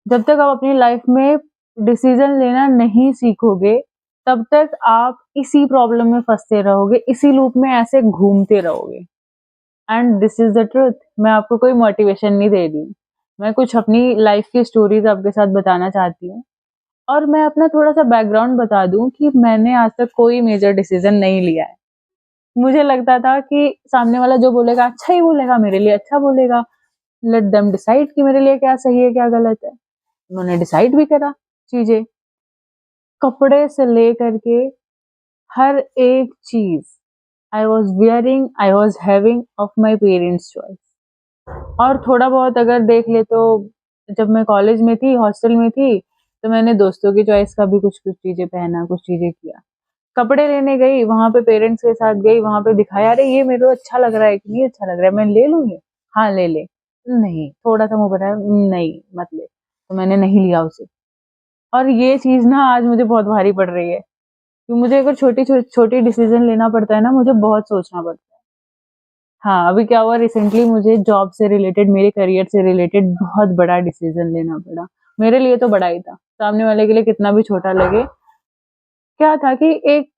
जब तक आप अपनी लाइफ में डिसीजन लेना नहीं सीखोगे, तब तक आप इसी प्रॉब्लम में फँसते रहोगे, इसी लूप में ऐसे घूमते रहोगे। And this is the truth. मैं आपको कोई मोटिवेशन नहीं दे रही हूँ। मैं कुछ अपनी लाइफ की स्टोरीज़ आपके साथ बताना चाहती हूँ। और मैं अपना थोड़ा-सा बैकग्राउंड बता दूँ कि मैंने आज तक कोई मेजर डिसीजन नहीं लिया है। मुझे लगता था कि सामने वाला जो बोलेगा अच्छा ही बोलेगा, मेरे लिए अच्छा बोलेगा। लेट देम डिसाइड कि मेरे लिए क्या सही है, क्या गलत है। उन्होंने डिसाइड भी करा चीज़ें। कपड़े से लेकर के हर एक चीज़ I was wearing, I was having of my parents choice. और थोड़ा बहुत अगर देख ले तो जब मैं कॉलेज में थी, हॉस्टल में थी, तो मैंने दोस्तों की चॉइस का भी कुछ-कुछ चीज़ें पहना, कुछ चीज़ें किया। कपड़े लेने गई, वहाँ पे पेरेंट्स के साथ गई, वहाँ पे दिखाया, अरे ये मेरे को अच्छा लग रहा है कि नहीं अच्छा लग रहा है, मैं ले लूँ ये? हाँ, ले ले। नहीं, थोड़ा-सा मुँह बनाया, नहीं मत ले। तो मैंने नहीं लिया उसे। और ये चीज़ ना आज मुझे बहुत भारी पड़ रही है, कि मुझे अगर छोटी डिसीज़न लेना पड़ता है ना, मुझे बहुत सोचना पड़ता है। हाँ, अभी क्या हुआ रिसेंटली मुझे जॉब से रिलेटेड, मेरे करियर से रिलेटेड बहुत बड़ा डिसीज़न लेना पड़ा। मेरे लिए तो बड़ा ही था, सामने वाले के लिए कितना भी छोटा लगे। क्या था कि एक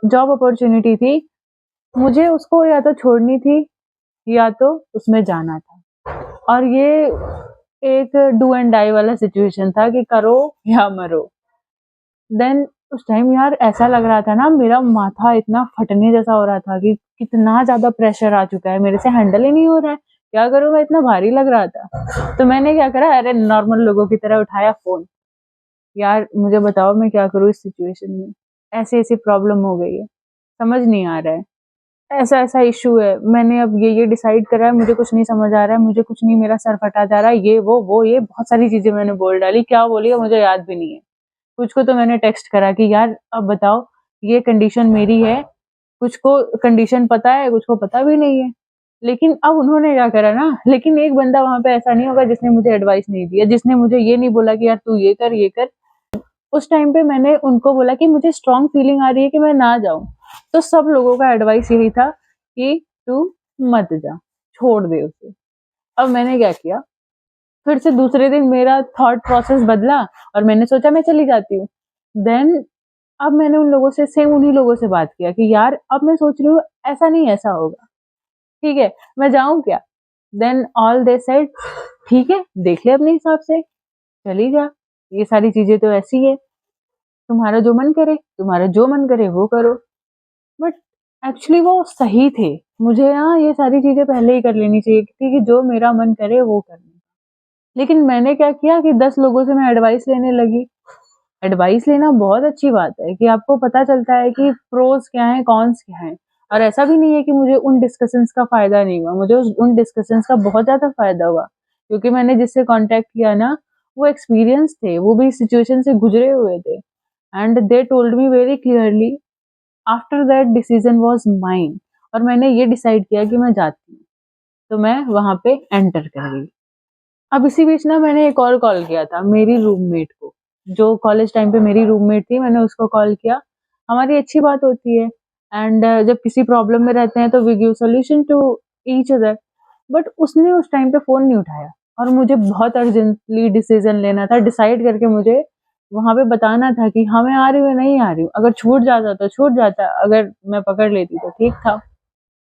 जॉब अपॉर्च्युनिटी थी, मुझे उसको या तो छोड़नी थी या तो उसमें जाना था। और ये एक डू एंड डाई वाला सिचुएशन था कि करो या मरो। देन उस टाइम यार ऐसा लग रहा था ना, मेरा माथा इतना फटने जैसा हो रहा था कि कितना ज़्यादा प्रेशर आ चुका है, मेरे से हैंडल ही नहीं हो रहा है। क्या करूँ मैं, इतना भारी लग रहा था। तो मैंने क्या करा, अरे नॉर्मल लोगों की तरह उठाया फ़ोन, यार मुझे बताओ मैं क्या करूँ इस सिचुएशन में? ऐसी-ऐसी प्रॉब्लम हो गई है, समझ नहीं आ रहा है। ऐसा-ऐसा इश्यू है, मैंने अब ये डिसाइड करा है, मुझे कुछ नहीं समझ आ रहा है, मुझे कुछ नहीं, मेरा सर फटा जा रहा है, ये वो ये बहुत सारी चीज़ें मैंने बोल डाली, क्या बोली है मुझे याद भी नहीं है। कुछ को तो मैंने टेक्स्ट करा कि यार अब बताओ, ये कंडीशन मेरी है, कुछ को कंडीशन पता है, कुछ को पता भी नहीं है। लेकिन अब उन्होंने क्या करा ना, लेकिन एक बंदा वहाँ पे ऐसा नहीं होगा जिसने मुझे एडवाइस नहीं दिया, जिसने मुझे ये नहीं बोला कि यार तू ये कर, ये कर। उस टाइम पे मैंने उनको बोला कि मुझे स्ट्रॉन्ग फीलिंग आ रही है कि मैं ना जाऊँ। तो सब लोगों का एडवाइस यही था कि तू मत जा, छोड़ दे उसे। अब मैंने क्या किया, फिर से दूसरे दिन मेरा थॉट प्रोसेस बदला और मैंने सोचा मैं चली जाती हूँ। देन अब मैंने उन लोगों से, सेम उन्हीं लोगों से बात किया कि यार अब मैं सोच रही हूँ ऐसा नहीं ऐसा होगा, ठीक है, मैं जाऊँ क्या? देन ऑल दे सेड ठीक है, देख ले अपने हिसाब से, चली जा, ये सारी चीज़ें तो ऐसी है। तुम्हारा जो मन करे, तुम्हारा जो मन करे वो करो। बट एक्चुअली वो सही थे। मुझे ना ये सारी चीज़ें पहले ही कर लेनी चाहिए थी कि जो मेरा मन करे वो करना। लेकिन मैंने क्या किया कि 10 लोगों से मैं एडवाइस लेने लगी। एडवाइस लेना बहुत अच्छी बात है कि आपको पता चलता है कि प्रोस क्या हैं, कॉन्स क्या हैं। और ऐसा भी नहीं है कि मुझे उन डिस्कशंस का फ़ायदा नहीं हुआ, मुझे उन डिस्कशंस का बहुत ज़्यादा फ़ायदा हुआ। क्योंकि मैंने जिससे कॉन्टैक्ट किया ना, वो एक्सपीरियंस थे, वो भी इस सिचुएशन से गुज़रे हुए थे। And they told me very clearly after that decision was mine. और मैंने ये डिसाइड किया कि मैं जाती हूँ, तो मैं वहाँ पे एंटर कर गई। अब इसी बीच ना मैंने एक और कॉल किया था मेरी रूममेट को, जो कॉलेज टाइम पे मेरी रूममेट थी, मैंने उसको कॉल किया। हमारी अच्छी बात होती है एंड जब किसी प्रॉब्लम में रहते हैं तो we give solution to each other. But उसने उस टाइम पे फ़ोन नहीं उठाया और मुझे बहुत अर्जेंटली डिसीजन लेना था, डिसाइड करके मुझे वहाँ पे बताना था कि हाँ, मैं आ रही हूँ या नहीं आ रही हूँ। अगर छूट जाता तो छूट जाता, अगर मैं पकड़ लेती तो ठीक था।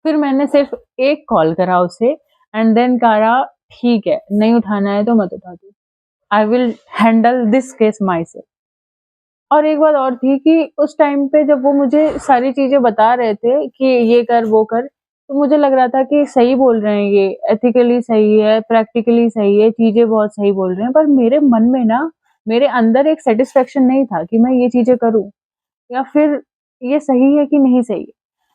फिर मैंने सिर्फ एक कॉल करा उसे एंड देन कहा ठीक है, नहीं उठाना है तो मत उठा तू। I will handle this case my self. और एक बात और थी कि उस टाइम पे जब वो मुझे सारी चीज़ें बता रहे थे कि ये कर, वो कर, तो मुझे लग रहा था कि सही बोल रहे हैं ये, एथिकली सही है, प्रैक्टिकली सही है, चीज़ें बहुत सही बोल रहे हैं। पर मेरे मन में ना, मेरे अंदर एक सैटिस्फैक्शन नहीं था कि मैं ये चीज़ें करूँ या फिर ये सही है कि नहीं सही है।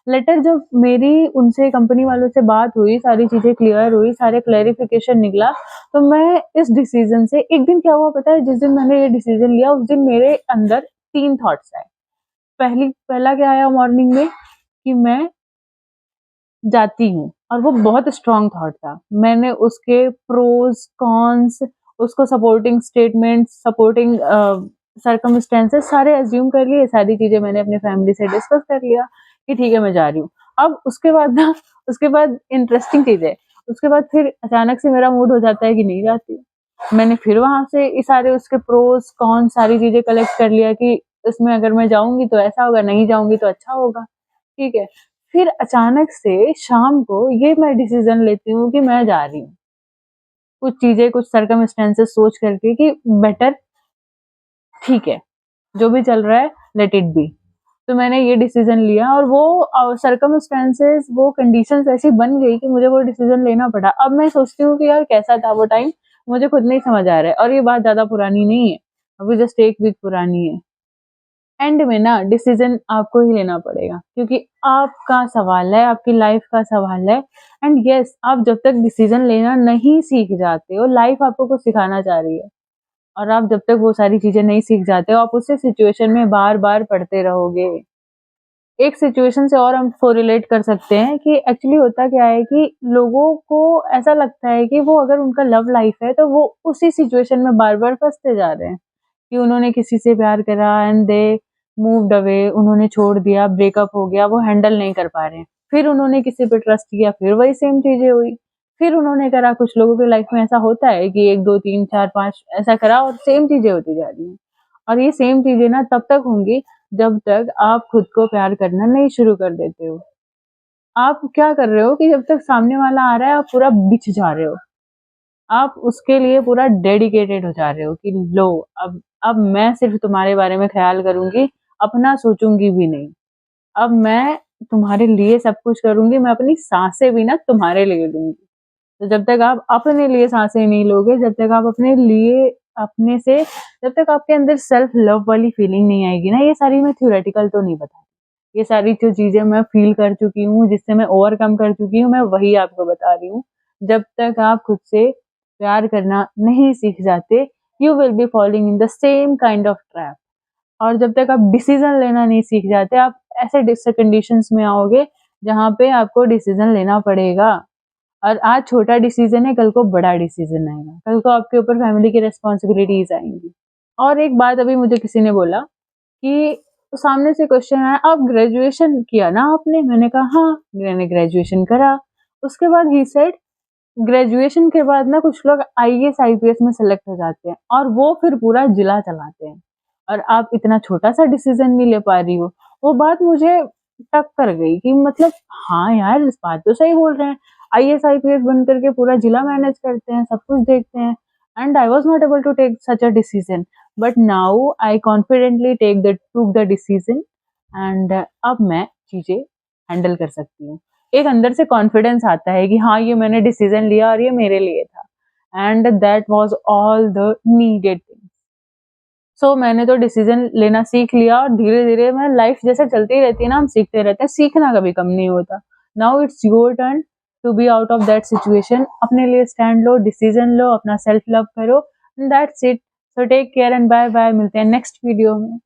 लेटर जब मेरी उनसे, कंपनी वालों से बात हुई, सारी चीज़ें क्लियर हुई, सारे क्लैरिफ़िकेशन निकला, तो मैं इस डिसीज़न से, एक दिन क्या हुआ पता है, जिस दिन मैंने ये डिसीज़न लिया उस दिन मेरे अंदर 3 थॉट्स आए। पहला क्या आया मॉर्निंग में कि मैं जाती हूँ, और वो बहुत स्ट्रॉन्ग थॉट था। मैंने उसके प्रोस, कॉन्स, उसको सपोर्टिंग स्टेटमेंट्स, सपोर्टिंग सर्कमस्टेंसेस सारे अज़्यूम कर लिए, सारी चीज़ें मैंने अपनी फैमिली से डिस्कस कर लिया कि ठीक है मैं जा रही हूँ। अब उसके बाद ना, उसके बाद इंटरेस्टिंग चीज़ है, उसके बाद फिर अचानक से मेरा मूड हो जाता है कि नहीं जाती हूँ। मैंने फिर वहां से इस सारे उसके प्रोस कौन सारी चीजें कलेक्ट कर लिया कि इसमें अगर मैं जाऊंगी तो ऐसा होगा, नहीं जाऊंगी तो अच्छा होगा, ठीक है। फिर अचानक से शाम को ये मैं डिसीजन लेती हूँ कि मैं जा रही हूँ, कुछ चीजें कुछ सर्कमस्टेंसेस सोच करके कि बेटर, ठीक है, जो भी चल रहा है लेट इट बी। तो मैंने ये डिसीजन लिया और वो सर्कमस्टेंसेस वो कंडीशंस ऐसी बन गई कि मुझे वो डिसीजन लेना पड़ा। अब मैं सोचती हूँ कि यार कैसा था वो टाइम, मुझे खुद नहीं समझ आ रहा है, और ये बात ज्यादा पुरानी नहीं है, अभी जस्ट 1 वीक पुरानी है। एंड में ना डिसीजन आपको ही लेना पड़ेगा, क्योंकि आपका सवाल है, आपकी लाइफ का सवाल है। एंड यस, आप जब तक डिसीजन लेना नहीं सीख जाते हो, लाइफ आपको कुछ सिखाना चाह रही है, और आप जब तक वो सारी चीजें नहीं सीख जाते हो, आप उसी सिचुएशन में बार बार पढ़ते रहोगे। एक सिचुएशन से और हम कोरिलेट कर सकते हैं कि एक्चुअली होता क्या है कि लोगों को ऐसा लगता है कि वो अगर उनका लव लाइफ है तो वो उसी सिचुएशन में बार बार फंसते जा रहे हैं, कि उन्होंने किसी से प्यार करा एंड दे मूव्ड अवे, उन्होंने छोड़ दिया, ब्रेकअप हो गया, वो हैंडल नहीं कर पा रहे हैं। फिर उन्होंने किसी पे ट्रस्ट किया, फिर वही सेम चीजें हुई। फिर उन्होंने करा, कुछ लोगों की लाइफ में ऐसा होता है कि 1 2 3 4 5 ऐसा करा और सेम चीजें होती जा रही हैं। और ये सेम चीजें ना तब तक होंगी जब तक आप खुद को प्यार करना नहीं शुरू कर देते हो। आप क्या कर रहे हो कि जब तक सामने वाला आ रहा है आप पूरा बिछ जा रहे हो, आप उसके लिए पूरा डेडिकेटेड हो जा रहे हो कि लो, अब मैं सिर्फ तुम्हारे बारे में ख्याल करूंगी, अपना सोचूंगी भी नहीं। अब मैं तुम्हारे लिए सब कुछ करूंगी, मैं अपनी सांसें भी ना तुम्हारे लिए लूंगी। तो जब तक आप अपने लिए सांसें नहीं लोगे, जब तक आप अपने लिए अपने से जब तक आपके अंदर सेल्फ लव वाली फीलिंग नहीं आएगी ना, ये सारी मैं थ्योरेटिकल तो नहीं बता, ये सारी जो चीजें मैं फील कर चुकी हूँ, जिससे मैं ओवरकम कर चुकी हूँ, मैं वही आपको बता रही हूँ। जब तक आप खुद से प्यार करना नहीं सीख जाते, you will be following in the same kind of trap. और जब तक आप डिसीजन लेना नहीं सीख जाते, आप ऐसे कंडीशंस में आओगे जहाँ पे आपको डिसीजन लेना पड़ेगा। और आज छोटा डिसीजन है, कल को बड़ा डिसीजन आएगा, कल को आपके ऊपर फैमिली की रिस्पॉन्सिबिलिटीज आएंगी। और एक बात अभी मुझे किसी ने बोला कि सामने से क्वेश्चन आया, आप ग्रेजुएशन किया ना आपने? मैंने कहा हाँ, मैंने ग्रेजुएशन करा। उसके बाद ही सेड, ग्रेजुएशन के बाद ना कुछ लोग आईएएस आईपीएस में सेलेक्ट हो जाते हैं और वो फिर पूरा जिला चलाते हैं, और आप इतना छोटा सा डिसीजन नहीं ले पा रही हो। वो बात मुझे टक कर गई कि मतलब हाँ यार, इस बात तो सही बोल रहे हैं, आईएएस आईपीएस बन करके पूरा जिला मैनेज करते हैं, सब कुछ देखते हैं। And I was not able to take such a decision, but now I confidently took the decision. And अब मैं चीजें हैंडल कर सकती हूँ। एक अंदर से कॉन्फिडेंस आता है कि हाँ, ये मैंने डिसीजन लिया और ये मेरे लिए था, and that was all the needed thing. So मैंने तो डिसीजन लेना सीख लिया, और धीरे धीरे मैं लाइफ जैसे चलती रहती है ना, हम सीखते रहते हैं, सीखना कभी कम नहीं होता। Now it's your turn to be out of that situation. अपने लिए स्टैंड लो, डिसीजन लो, अपना सेल्फ लव करो, that's it. So take care and bye bye, मिलते हैं नेक्स्ट वीडियो में।